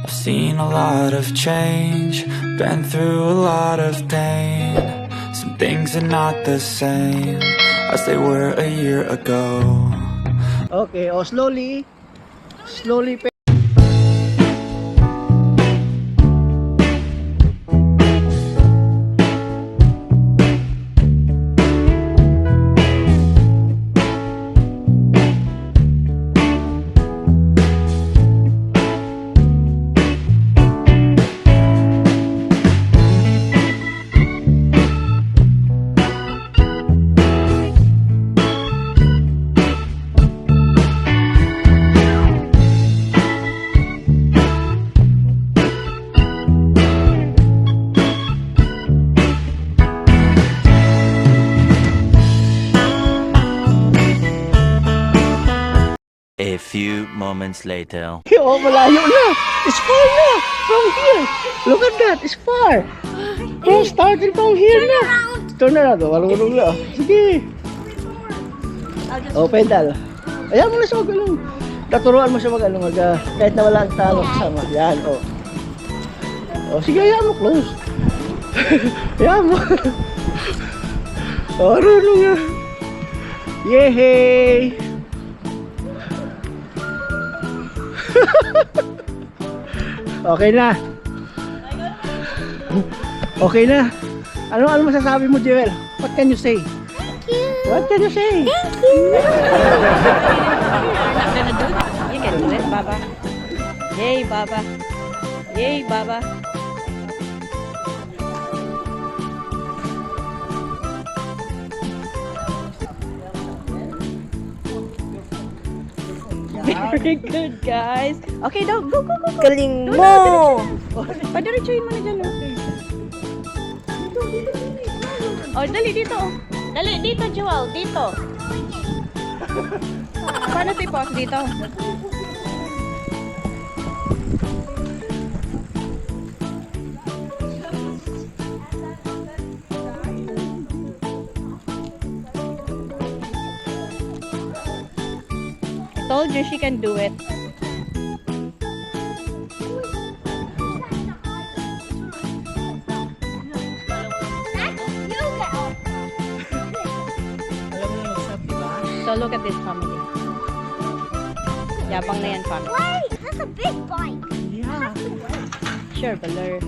I've seen a lot of change, been through a lot of pain. Some things are not the same as they were a year ago. Okay, slowly. A few moments later. Oh, malayo na. It's far na. From here. Look at that. It's far. Oh, starting from here na. Turn around. Marunong na. Sige. Oh, pedal. Ayan mo na siya mag-along. Naturuan mo siya mag-along. Kahit na wala ang talo kasama. Yan, oh. Oh, sige, ayan mo. Close. Ayan mo. Oh, marunong na. Yehey! Okay na. Okay na. Ano masasabi mo, Jewel? What can you say? Thank you. What can you say? Thank you. You can do it, Baba. Yay, Baba. Yay, Baba. Very good, guys. Okay, go. Galing mo. Padiretsuhin mo na dyan, oh. Oh, dali dito, oh. Dali, dito, Jewel. Dito. Paano ito i-pause dito? I told you she can do it. So look at this family. Yabang na yan, family. Wait, that's a big bike. Yeah. Sure, Baler.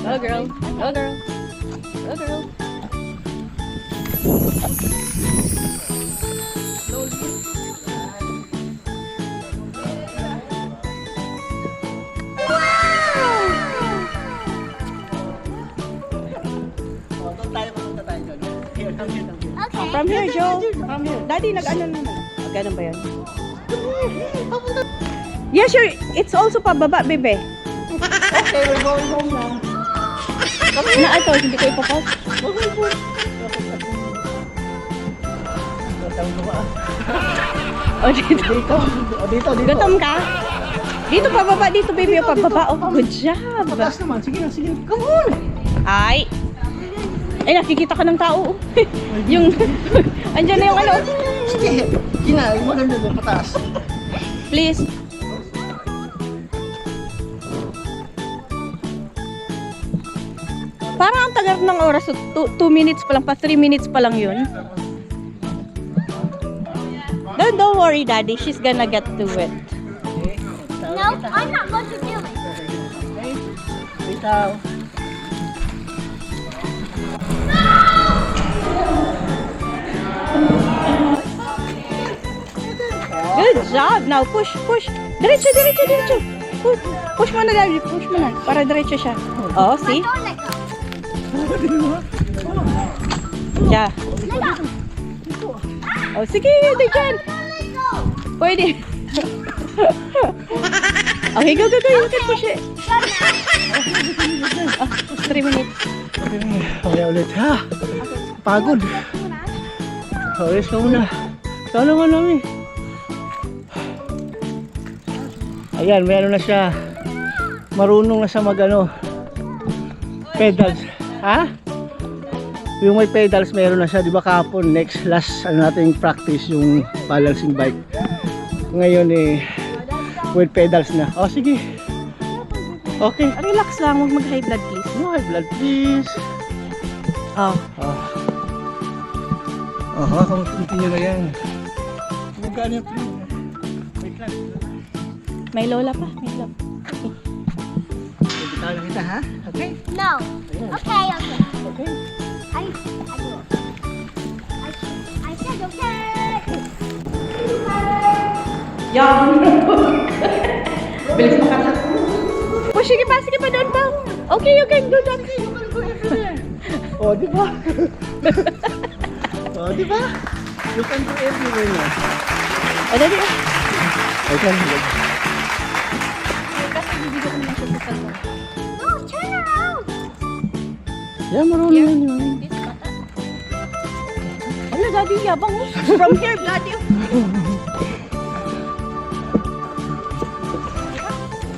Go girl. Go girl. Go girl. Okay. From here, Joe. From here. Daddy, nag-ano na. Ganun ba yun? Yeah, sure. It's also pababa, bebe. Okay, we're going home now. Na ito, hindi ko ipapost. Oh, dito. Dito. Gutom ka? Dito pababa, dito baby, o pababa. Oh, good job. Pataas naman. Sige na. Come on. Ay, nakikita ka ng tao. Yung, andyan na yung ano. Sige. Gina, maganda doon. Pataas. Please. Parang ang tagal ng oras. 2 minutes pa lang, pa 3 minutes pa lang yun. Don't worry, Daddy. She's gonna get to it. No, I'm not going to do it. Okay. Bitaw. Good job. Now push. Diretso. Push mo na, Daddy. Push mo na. Para diretso siya. Oh, see? Don't let go. Yeah. Let go. Oh, sige. Diyan. Let go. Pwede. Okay, go. You can push it. 3 minutes. Okay ulit ha. Pagod. Rest ka muna. Sana nga namin. Ayan, meron na siya. Marunong na siya mag-ano. Pedals. Ha? Yung may pedals meron na siya. Di ba kahapon, last nating practice yung balancing bike. Ngayon with pedals na. Oh, sige. Okay. Relax lang, huwag mag-high blood please. No high blood, please. Oh. Continue na yan. Magkano yung plane? Wait lang. May lola pa. May lola. Bitaw lang kita, ha? Okay? No. Okay, okay. Okay. I said okay. Yan! Bilis pa ka. Oh, sige pa doon pa. Okay, doon. Oh, di ba? Oh, di ba? You can do everywhere na. O, dali. I can do it. No, turn around. Yeah, marunong yun. Ano, daddy, yabang mo. From here, daddy.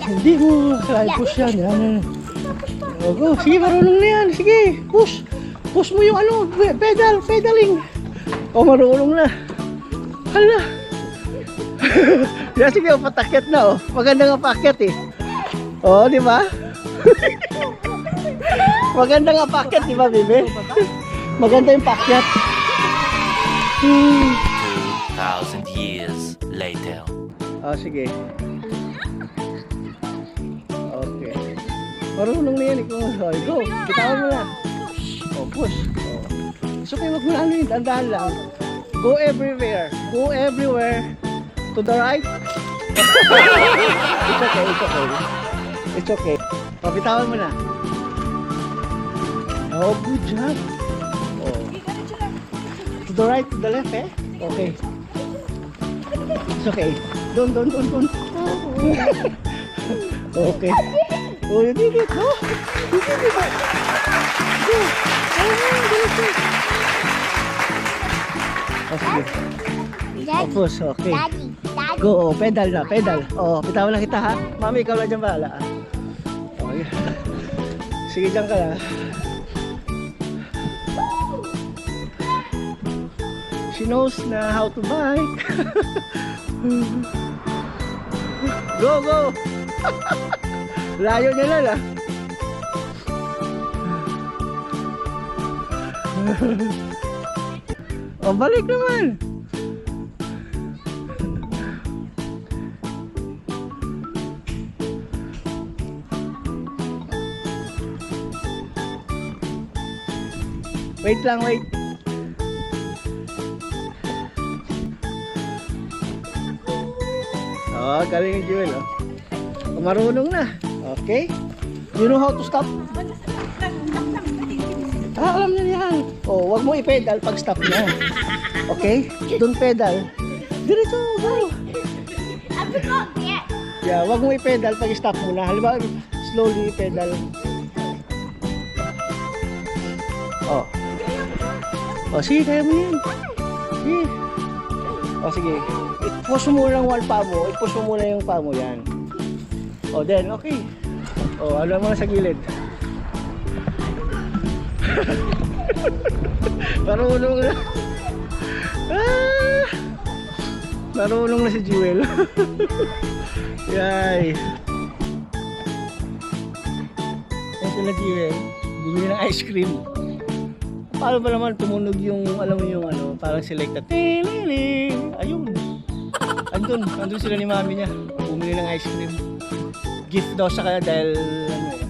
Hindi mo kaya push yan. Yan. Go. Sige, marunong na yan. Sige, push. Push mo yung ano, pedaling. Oh, marunong na. Hala. Yan, sige, patakyat na, oh. Maganda nga pakyat, eh. Oh, di ba? Maganda nga pakyat, di ba, Bibi? Maganda yung pakyat. 2,000 years later. Oh, sige. Okay. Marunong na yan, ikaw. Oh, go. Bitawan mo na. Oh, push. Oh. So, kaya wag mo na ano yun, dandahan lang. Go everywhere. Go everywhere. To the right. It's okay, it's okay. It's okay. Oh, bitawan mo na. Oh, good job. Oh. To the right, to the left, eh? Okay. It's okay. Don't. Okay. Oh, you did it, no? You did it. Go. Oh, sige. Tapos, okay. Daddy. Go, pedal na, pedal. Oh, bitawan lang kita, ha? Mami, ikaw lang dyan bahala, ha? Okay. Sige, dyan ka lang. She knows na how to bike. Go. Layo niya lang, ha? Oh, balik naman. Wait lang, wait. Oh, galing yung Jewel, oh. Marunong na. Okay. You know how to stop? Alam niya yan. Oh, wag mo i-pedal pag stop niya. Okay? Don't pedal. Diretso, go. I forgot yet. Yeah, wag mo i-pedal pag stop muna. Halimbawa, slowly i-pedal. Oh. Oh, sige, kaya mo yan. Sige. Oh, sige. I-push mo lang one pa mo. I-push mo muna yung pa mo. Yan. Oh, then, okay. Oh, ano mo sa gilid. Marunong na. Marunong na si Jewel. Yay. Yan sila Jewel. Bumili ng ice cream. Paano ba naman tumunog yung, alam mo yung ano, parang selecta. Ayun. Andun sila ni mami niya. Bumili ng ice cream. Gift daw sa kanya dahil ano eh.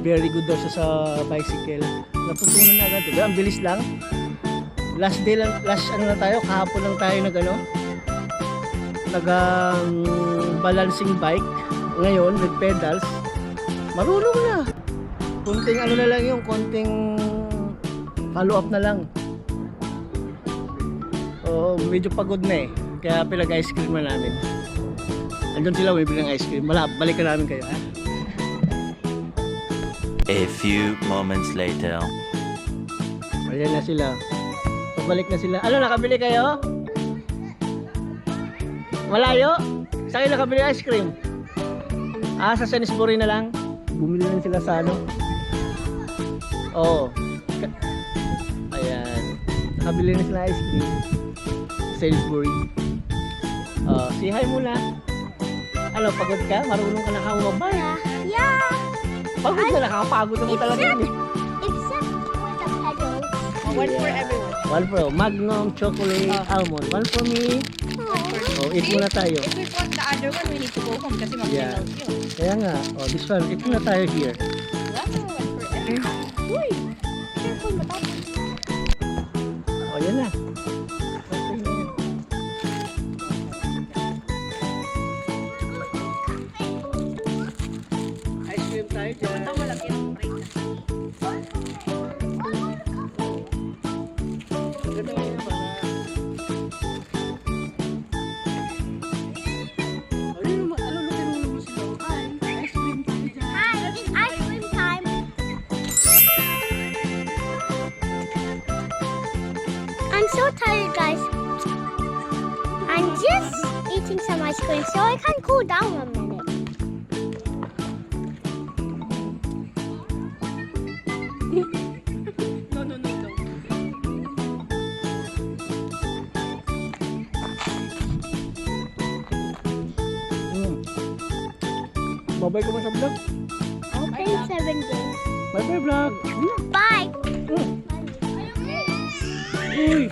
Very good daw siya sa bicycle. Natutunan na agad. Diba? Ang bilis lang. Last day lang, ano na tayo, kahapon lang tayo balancing bike. Ngayon, with pedals. Marunong na. Konting ano na lang yung, konting follow up na lang. Oo, medyo pagod na eh. Kaya pinag-ice cream na namin. Andun sila, may bilang ice cream. Balikan namin kayo, ha? A few moments later. Ayan na sila. Pabalik na sila. Ano, nakabili kayo? Malayo? Saan kayo nakabili ice cream? Ah, sa Sainsbury na lang? Bumili na sila sa ano? Oo. Ayan. Nakabili na sila ice cream. Sa Sainsbury. Oh, say hi muna. Ano, pagod ka? Marunong ka na humabay. Yeah. Pagod na, nakakapagod naman talaga yun eh. Except with the pedals. One for everyone. One for Magnum, chocolate, almond. One for me. Oh, eat muna tayo. If we want the other one, we need to go home kasi Yeah. mag-melt yun. Kaya nga, oh, this one, eat muna tayo here. Wow, one for everyone. Uy! Careful, matapos. Oh, yan na. Ice cream tayo dyan. Ito malaki yung break. Ganda nga naman. Ano lutin mo sila? Ice cream tayo dyan. Hi, it's ice cream time. I'm so tired, guys. I'm just eating some ice cream so I can cool down a minute. No, no, no, no. Babay ka ba sa vlog? Open 7 games. Bye-bye vlog. Bye. Uy!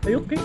Ay, okay.